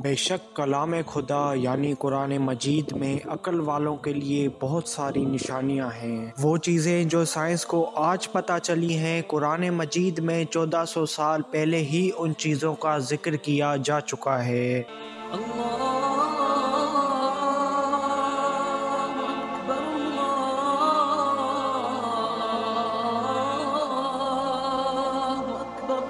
بے شک کلام خدا یعنی قرآن مجید میں عقل والوں کے لیے بہت ساری نشانیاں ہیں۔ وہ چیزیں جو سائنس کو آج پتہ چلی ہیں، قرآن مجید میں 1400 سال پہلے ہی ان چیزوں کا ذکر کیا جا چکا ہے۔ اللہ اکبر، اللہ اکبر۔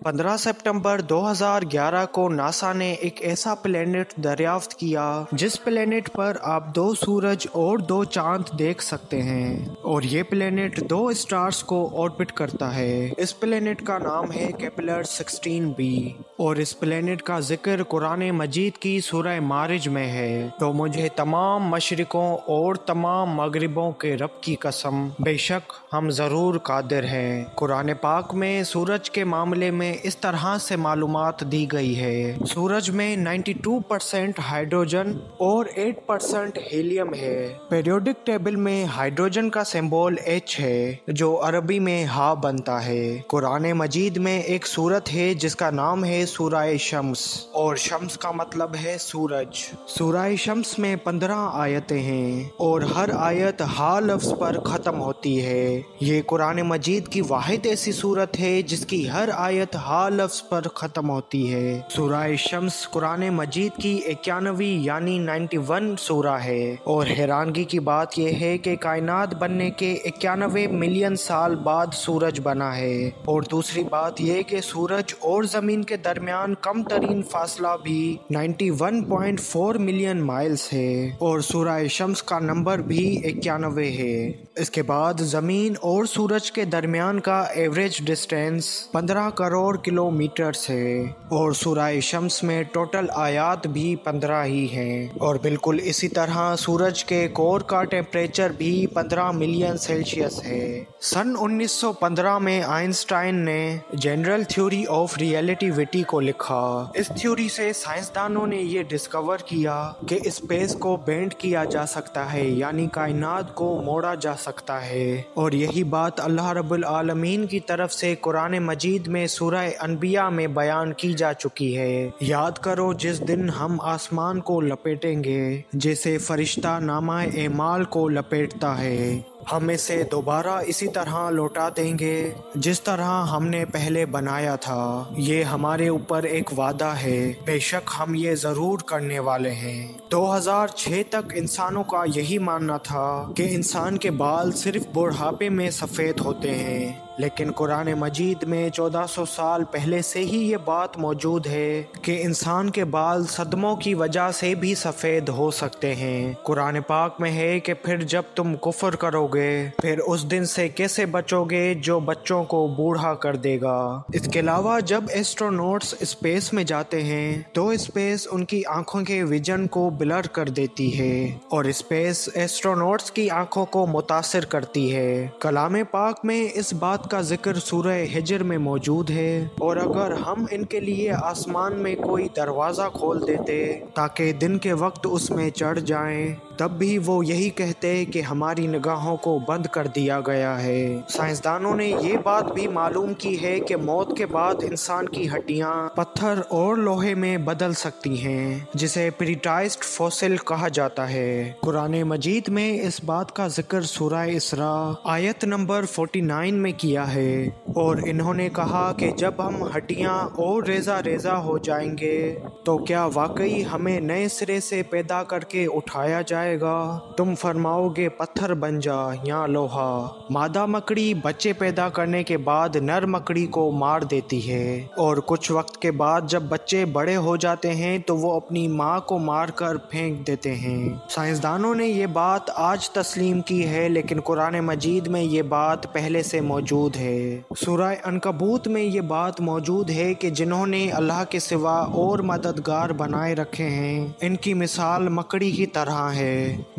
15 سپٹمبر 2011 کو ناسا نے ایک ایسا پلینٹ دریافت کیا جس پلینٹ پر آپ 2 سورج اور 2 چاند دیکھ سکتے ہیں، اور یہ پلینٹ 2 اسٹارز کو آربٹ کرتا ہے۔ اس پلینٹ کا نام ہے کیپلر 16b، اور اس پلینٹ کا ذکر قرآن مجید کی سورہ معارج میں ہے۔ تو مجھے تمام مشرقوں اور تمام مغربوں کے رب کی قسم، بے شک ہم ضرور قادر ہیں۔ قرآن پاک میں سورج کے معاملے میں اس طرح سے معلومات دی گئی ہے۔ سورج میں 92% ہائیڈروجن اور 8% ہیلیم ہے۔ پیریوڈک ٹیبل میں ہائیڈروجن کا سمبول H ہے، جو عربی میں ہا بنتا ہے۔ قرآن مجید میں ایک سورت ہے جس کا نام ہے سورہ شمس، اور شمس کا مطلب ہے سورج۔ سورہ شمس میں 15 آیتیں ہیں، اور ہر آیت ہا لفظ پر ختم ہوتی ہے۔ یہ قرآن مجید کی واحد ایسی سورت ہے جس کی ہر آیت ہا لفظ پر ختم ہوتی ہے۔ سورہ شمس قرآن مجید کی 91 یعنی 91 سورہ ہے، اور حیرانگی کی بات یہ ہے کہ کائنات بننے کے 91 ملین سال بعد سورج بنا ہے، اور دوسری بات یہ کہ سورج اور زمین کے درمیان کم ترین فاصلہ بھی 91.4 ملین مائلز ہے، اور سورہ شمس کا نمبر بھی 91 ہے۔ اس کے بعد زمین اور سورج کے درمیان کا ایوریج ڈسٹینس 15 کروڑ کلومیٹرز ہے، اور سورہ شمس میں ٹوٹل آیات بھی 15 ہی ہیں، اور بالکل اسی طرح سورج کے کور کا ٹیمپریچر بھی 15 ملین سیلسیس ہے۔ سن 1915 میں آئنسٹائن نے جنرل تھیوری آف ریلیٹیوٹی کو لکھا۔ اس تھیوری سے سائنسدانوں نے یہ ڈسکور کیا کہ اسپیس کو بینڈ کیا جا سکتا ہے، یعنی کائنات کو موڑا جا سکتا ہے، اور یہی بات اللہ رب العالمین کی طرف سے قرآن مجید میں سورہ انبیاء میں بیان کی جا چکی ہے۔ یاد کرو جس دن ہم آسمان کو لپیٹیں گے جیسے فرشتہ نامہ اعمال کو لپیٹتا ہے، ہم اسے دوبارہ اسی طرح لوٹا دیں گے جس طرح ہم نے پہلے بنایا تھا۔ یہ ہمارے اوپر ایک وعدہ ہے، بے شک ہم یہ ضرور کرنے والے ہیں۔ 2006 تک انسانوں کا یہی ماننا تھا کہ انسان کے بال صرف بڑھاپے میں سفید ہوتے ہیں، لیکن قرآن مجید میں 1400 سال پہلے سے ہی یہ بات موجود ہے کہ انسان کے بال صدموں کی وجہ سے بھی سفید ہو سکتے ہیں۔ قرآن پاک میں ہے کہ پھر جب تم کفر کرو گے پھر اس دن سے کیسے بچو گے جو بچوں کو بوڑھا کر دے گا۔ اس کے علاوہ جب ایسٹرونوٹس اسپیس میں جاتے ہیں تو اسپیس ان کی آنکھوں کے ویژن کو بلر کر دیتی ہے، اور اسپیس ایسٹرونوٹس کی آنکھوں کو متاثر کرتی ہے۔ کلام پاک میں اس بات کا ذکر سورہ ہجر میں موجود ہے، اور اگر ہم ان کے لیے آسمان میں کوئی دروازہ کھول دیتے تاکہ دن کے وقت اس میں چڑھ جائیں، تب بھی وہ یہی کہتے کہ ہماری نگاہوں کو بند کر دیا گیا ہے۔ سائنسدانوں نے یہ بات بھی معلوم کی ہے کہ موت کے بعد انسان کی ہڈیاں پتھر اور لوہے میں بدل سکتی ہیں، جسے پریٹائزڈ فوسل کہا جاتا ہے۔ قرآن مجید میں اس بات کا ذکر سورہ اسراء آیت نمبر 49 میں کیا ہے، اور انہوں نے کہا کہ جب ہم ہڈیاں اور ریزہ ریزہ ہو جائیں گے تو کیا واقعی ہمیں نئے سرے سے پیدا کر کے اٹھایا جائے گا؟ تم فرماؤ گے پتھر بن جا یا لوہا۔ مادہ مکڑی بچے پیدا کرنے کے بعد نر مکڑی کو مار دیتی ہے، اور کچھ وقت کے بعد جب بچے بڑے ہو جاتے ہیں تو وہ اپنی ماں کو مار کر پھینک دیتے ہیں۔ سائنسدانوں نے یہ بات آج تسلیم کی ہے، لیکن قرآن مجید میں یہ بات پہلے سے موجود ہے۔ سورہ عنکبوت میں یہ بات موجود ہے کہ جنہوں نے اللہ کے سوا اور مددگار بنائے رکھے ہیں ان کی مثال مکڑی کی طرح ہے،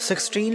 16